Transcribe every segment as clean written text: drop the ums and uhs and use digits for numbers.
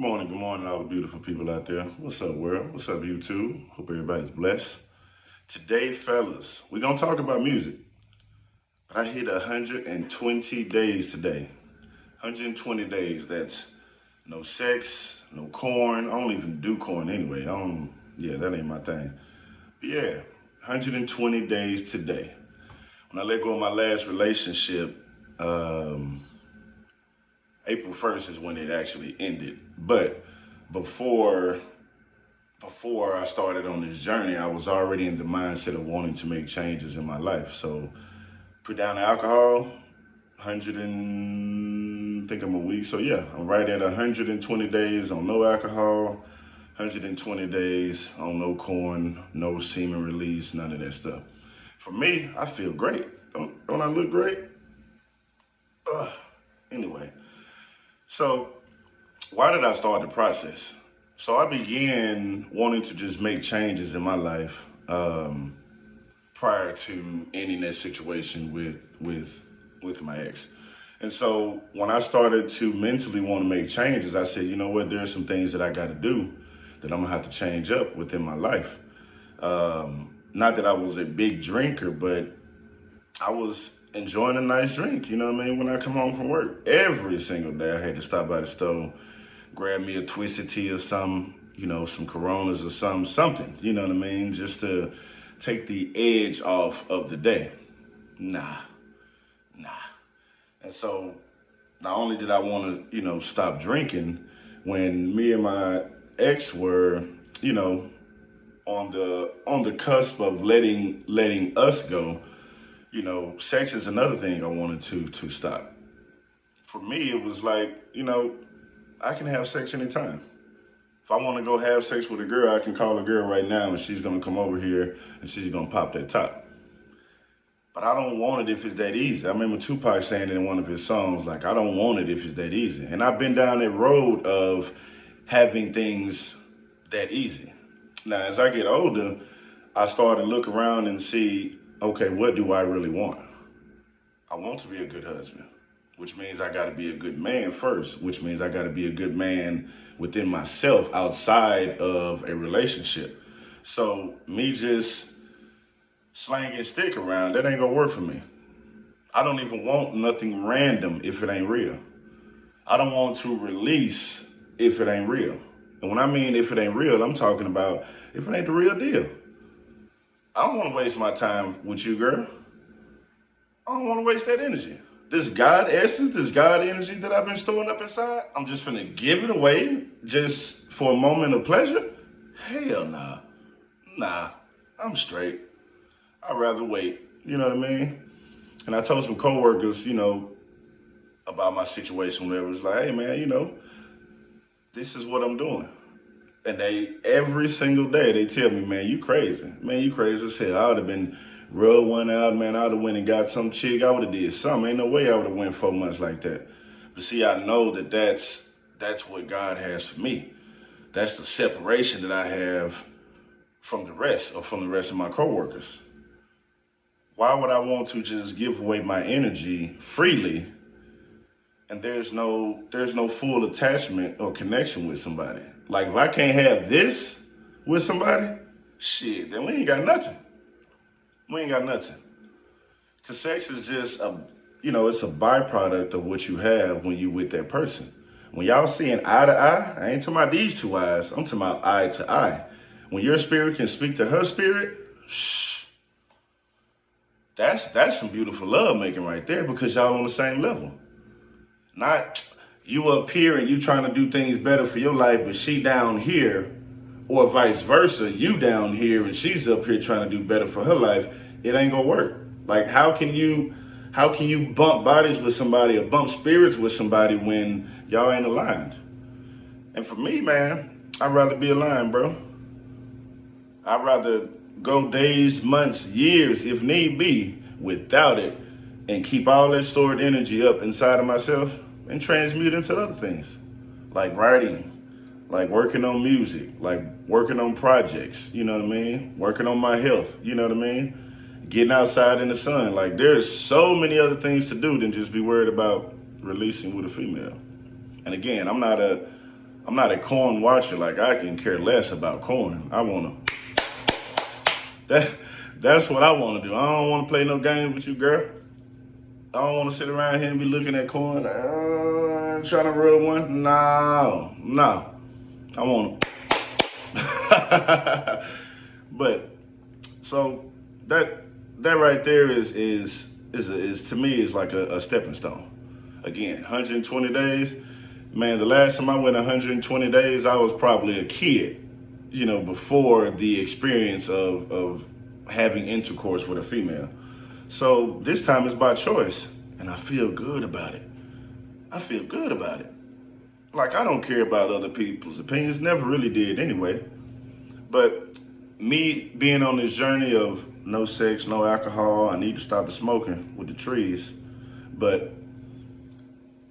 Good morning, all the beautiful people out there. What's up, world? What's up, YouTube? Hope everybody's blessed. Today, fellas, we're gonna talk about music. But I hit 120 days today. 120 days. That's no sex, no corn. I don't even do corn anyway. I don't. Yeah, that ain't my thing. But yeah, 120 days today. When I let go of my last relationship, um, April 1st is when it actually ended. But before before I started on this journey, I was already in the mindset of wanting to make changes in my life. So put down the alcohol, 100 and I think I'm a week. So yeah, I'm right at 120 days on no alcohol, 120 days on no corn, no semen release, none of that stuff. For me, I feel great. Don't I look great? Ugh. Anyway, so why did I start the process? So I began wanting to just make changes in my life um, prior to ending that situation with my ex. And so when I started to mentally want to make changes, I said, you know what, there are some things that I got to do that I'm gonna have to change up within my life. Not that I was a big drinker, but I was enjoying a nice drink. You know what I mean? When I come home from work, every single day I had to stop by the store, grab me a twisted tea or some, some Coronas or something. You know what I mean? Just to take the edge off of the day. Nah, nah. And so not only did I want to, stop drinking, when me and my ex were, you know, on the cusp of letting us go, sex is another thing I wanted to stop. For me, it was like, I can have sex anytime. If I want to go have sex with a girl, I can call a girl right now and she's gonna come over here and she's gonna pop that top. But I don't want it if it's that easy. I remember Tupac saying in one of his songs, like, I don't want it if it's that easy. And I've been down that road of having things that easy. Now, as I get older, I start to look around and see, okay, what do I really want? I want to be a good husband, which means I got to be a good man first, which means I got to be a good man within myself outside of a relationship. So, me just slanging stick around, that ain't gonna work for me. I don't even want nothing random if it ain't real. I don't want to release if it ain't real. And when I mean if it ain't real, I'm talking about if it ain't the real deal. I don't want to waste my time with you, girl. I don't want to waste that energy. This God essence, this God energy that I've been storing up inside, I'm just finna give it away just for a moment of pleasure? Hell nah. Nah. I'm straight. I'd rather wait. You know what I mean? And I told some coworkers, about my situation where it was like, hey man, this is what I'm doing. And they every single day they tell me, man, you crazy. Man, you crazy as hell. I would have been real one out, man. I would have went and got some chick. I would have did something. Ain't no way I would have went 4 months like that. But see, I know that that's what God has for me. That's the separation that I have from the rest or from the rest of my coworkers. Why would I want to just give away my energy freely and there's no full attachment or connection with somebody? Like if I can't have this with somebody, shit, then we ain't got nothing. We ain't got nothing. Cause sex is just it's a byproduct of what you have when you with that person. When y'all seeing eye to eye, I ain't talking about these two eyes. I'm talking about eye to eye. When your spirit can speak to her spirit, shh, that's some beautiful love making right there because y'all on the same level. Not you up here and you trying to do things better for your life, but she down here, or vice versa, you down here and she's up here trying to do better for her life. It ain't gonna work. Like how can you bump bodies with somebody or bump spirits with somebody when y'all ain't aligned? And for me, man, I'd rather be aligned, bro. I'd rather go days, months, years, if need be, without it and keep all that stored energy up inside of myself and transmute into other things like writing, like working on music, like working on projects, you know what I mean? Working on my health, you know what I mean? Getting outside in the sun. Like there's so many other things to do than just be worried about releasing with a female. And again, I'm not I'm not a corn watcher. Like, I can care less about corn. I wanna that that's what I wanna do. I don't wanna play no games with you, girl. I don't wanna sit around here and be looking at corn, trying to rub one. No, no. I wanna but so that that right there is to me is like a stepping stone. Again, 120 days. Man, the last time I went 120 days, I was probably a kid, before the experience of having intercourse with a female. So this time it's by choice, and I feel good about it. I feel good about it. Like, I don't care about other people's opinions, never really did anyway. But me being on this journey of no sex, no alcohol, I need to stop the smoking with the trees. But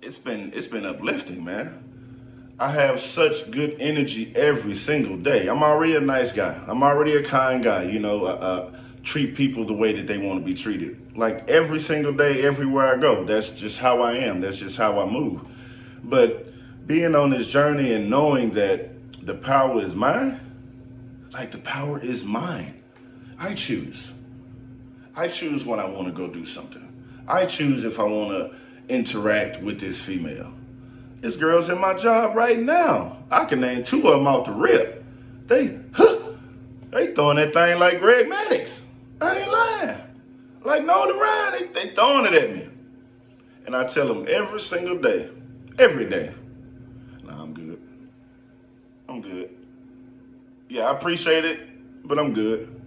it's been uplifting, man. I have such good energy every single day. I'm already a nice guy. I'm already a kind guy. Treat people the way that they want to be treated. Like, every single day, everywhere I go. That's just how I am. That's just how I move. But being on this journey and knowing that the power is mine, like, the power is mine. I choose. I choose when I want to go do something. I choose if I want to interact with this female. This girl's in my job right now. I can name two of them off the rip. They throwing that thing like Greg Maddox. I ain't lying. Like Nolan Ryan, they throwing it at me. And I tell them every day, nah, I'm good. I'm good. Yeah, I appreciate it, but I'm good.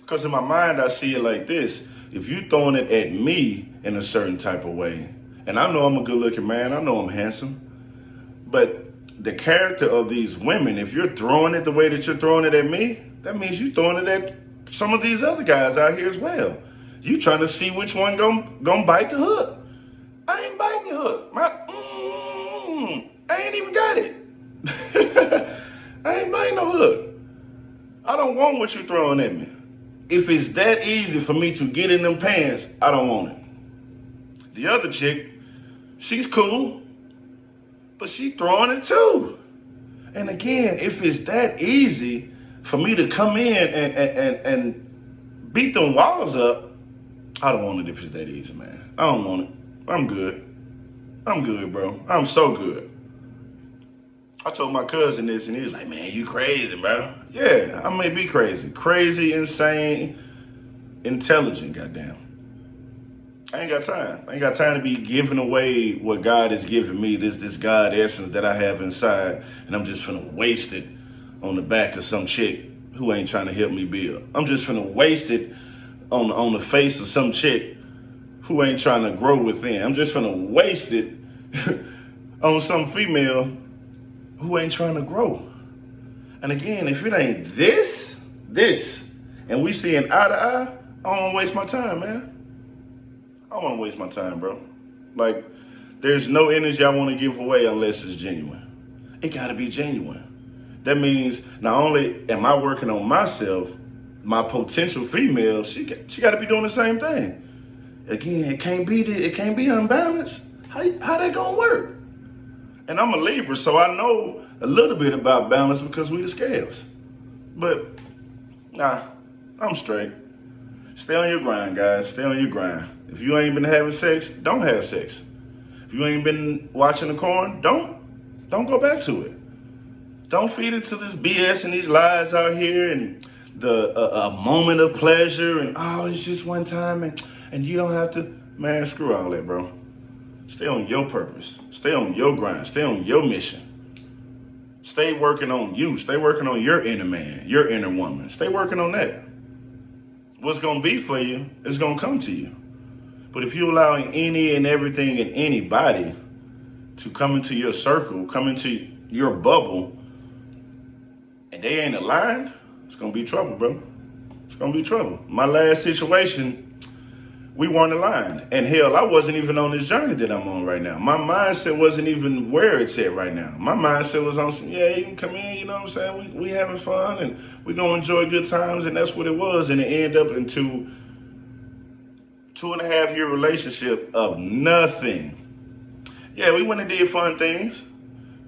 Because in my mind, I see it like this. If you throwing it at me in a certain type of way, and I know I'm a good looking man, I know I'm handsome, but the character of these women, if you're throwing it the way that you're throwing it at me, that means you're throwing it at some of these other guys out here as well. You trying to see which one gonna bite the hook. I ain't biting your hook. I ain't even got it. I ain't biting no hook. I don't want what you're throwing at me. If it's that easy for me to get in them pants, I don't want it. The other chick, she's cool, but she throwing it too. And again, if it's that easy for me to come in and beat them walls up, I don't want it if it's that easy, man. I don't want it. I'm good. I'm good, bro. I'm so good. I told my cousin this, and he was like, man, you crazy, bro. Yeah, I may be crazy. Crazy, insane, intelligent, goddamn. I ain't got time. I ain't got time to be giving away what God has given me, this God essence that I have inside, and I'm just finna waste it on the back of some chick who ain't trying to help me build. I'm just finna waste it on the face of some chick who ain't trying to grow within. I'm just finna waste it on some female who ain't trying to grow. And again, if it ain't this, and we seeing eye to eye, I don't wanna waste my time, man. I don't wanna waste my time, bro. Like, there's no energy I wanna give away unless it's genuine. It gotta be genuine. That means not only am I working on myself, my potential female, she gotta be doing the same thing. Again, it can't be unbalanced. How that gonna work? And I'm a Libra, so I know a little bit about balance because we the scales. But nah, I'm straight. Stay on your grind, guys. Stay on your grind. If you ain't been having sex, don't have sex. If you ain't been watching the corn, don't go back to it. Don't feed into this BS and these lies out here and a moment of pleasure and it's just one time and you don't have to. Man, screw all that, bro. Stay on your purpose. Stay on your grind. Stay on your mission. Stay working on you. Stay working on your inner man, your inner woman. Stay working on that. What's going to be for you is going to come to you. But if you're allowing any and everything and anybody to come into your circle, come into your bubble, and they ain't aligned, it's going to be trouble, bro. It's going to be trouble. My last situation, we weren't aligned. And hell, I wasn't even on this journey that I'm on right now. My mindset wasn't even where it's at right now. My mindset was on some, yeah, you can come in, you know what I'm saying? We having fun and we gonna enjoy good times, and that's what it was. And it ended up into 2.5 year relationship of nothing. Yeah, we went and did fun things.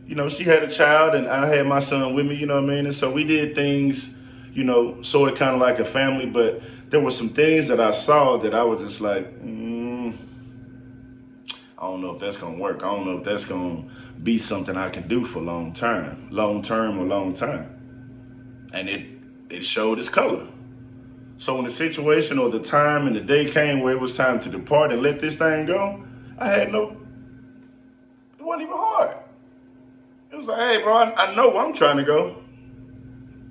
you know, she had a child and I had my son with me, you know what I mean? And so we did things, you know, sort of kind of like a family, but there were some things that I saw that I was just like, I don't know if that's gonna work. I don't know if that's gonna be something I can do for long term or long time. And it showed its color. So when the situation or the time and the day came where it was time to depart and let this thing go, I had no, it wasn't even hard. It was like, hey, bro, I know where I'm trying to go.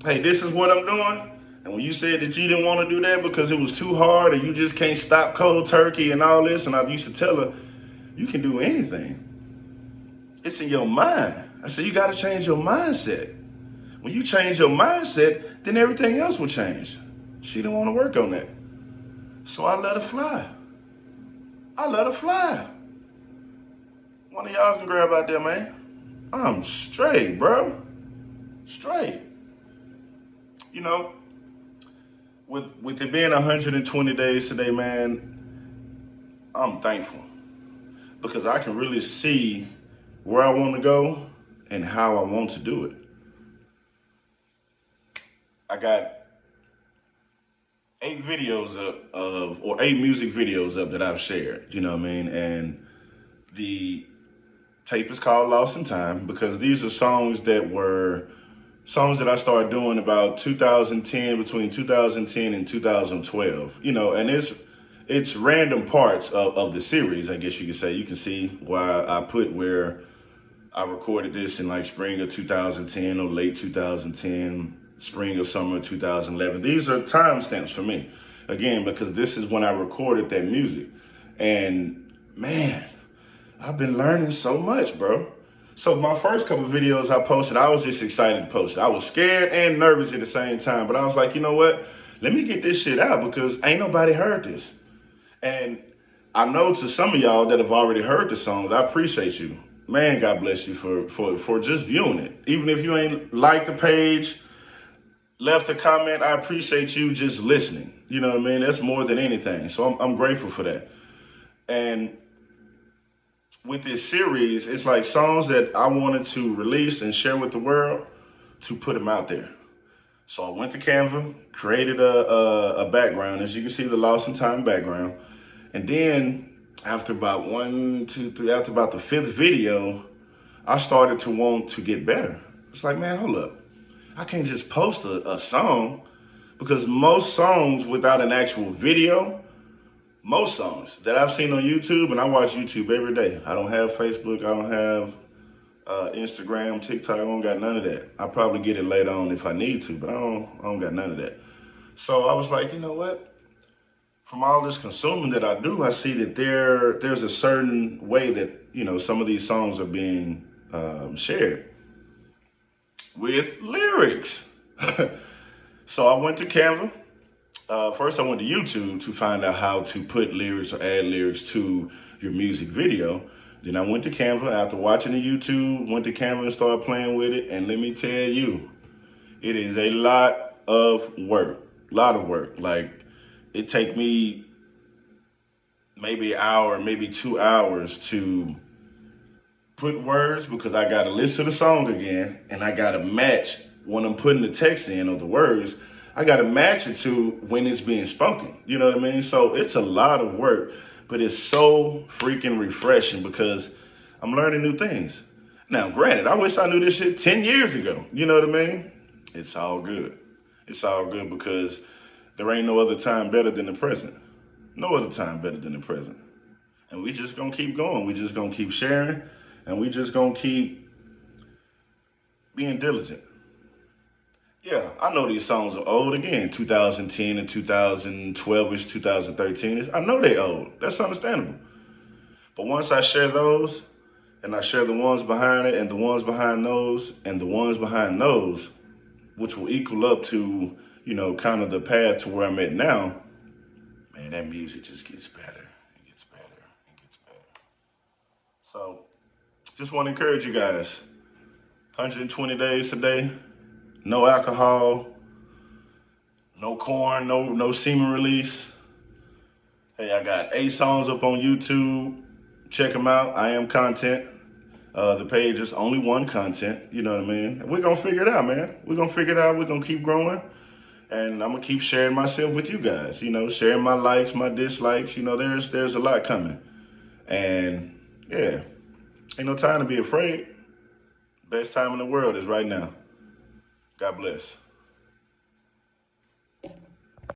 Hey, this is what I'm doing. And when you said that you didn't want to do that because it was too hard or you just can't stop cold turkey and all this, and I used to tell her, you can do anything. It's in your mind. I said, you got to change your mindset. When you change your mindset, then everything else will change. She didn't want to work on that. So I let her fly. I let her fly. One of y'all can grab out there, man. I'm straight, bro. Straight. You know, with it being 120 days today, man, I'm thankful because I can really see where I want to go and how I want to do it. I got 8 videos up or 8 music videos up that I've shared, you know what I mean? And the tape is called Lost in Time because these are songs that I started doing about 2010, between 2010 and 2012, you know, and it's random parts of the series, I guess you could say. You can see why I put where I recorded this in like spring of 2010 or late 2010, spring or summer of 2011. These are timestamps for me, again, because this is when I recorded that music. And man, I've been learning so much, bro. So my first couple of videos I posted, I was just excited to post it. I was scared and nervous at the same time, but I was like, you know what? Let me get this shit out because ain't nobody heard this. And I know to some of y'all that have already heard the songs, I appreciate you. Man, God bless you for just viewing it. Even if you ain't liked the page, left a comment, I appreciate you just listening. You know what I mean? That's more than anything. So I'm grateful for that. And with this series, it's like songs that I wanted to release and share with the world to put them out there. So I went to Canva, created a background, as you can see, the Lost in Time background. And then after about after about the 5th video, I started to want to get better. It's like, man, hold up. I can't just post a song because most songs without an actual video, most songs that I've seen on YouTube, and I watch YouTube every day. I don't have Facebook. I don't have Instagram, TikTok. I don't got none of that. I probably get it later on if I need to, but I don't got none of that. So I was like, you know what? From all this consuming that I do, I see that there's a certain way that, you know, some of these songs are being shared with lyrics. So I went to Canva. First, I went to YouTube to find out how to put lyrics or add lyrics to your music video. Then I went to Canva after watching the YouTube, went to Canva and started playing with it. And let me tell you, it is a lot of work. Like, it take me maybe an hour, maybe 2 hours to put words because I got to listen to the song again and I got to match when I'm putting the text in or the words. I got to match it to when it's being spoken. You know what I mean? So it's a lot of work, but it's so freaking refreshing because I'm learning new things. Now, granted, I wish I knew this shit 10 years ago. You know what I mean? It's all good. It's all good because there ain't no other time better than the present. No other time better than the present. And we just gonna keep going. We just gonna keep sharing and we just gonna keep being diligent. Yeah, I know these songs are old. Again, 2010 and 2012-ish, 2013-ish. I know they old. That's understandable. But once I share those, and I share the ones behind it, and the ones behind those, and the ones behind those, which will equal up to, you know, kind of the path to where I'm at now, man, that music just gets better. It gets better. It gets better. So, just want to encourage you guys. 120 days today. No alcohol, no corn, no semen release. Hey, I got 8 songs up on YouTube. Check them out. I am content. The page is Only.One.Content. You know what I mean? We're gonna figure it out, man. We're gonna figure it out. We're gonna keep growing, and I'm gonna keep sharing myself with you guys. You know, sharing my likes, my dislikes. You know, there's a lot coming, and yeah, ain't no time to be afraid. Best time in the world is right now. God bless.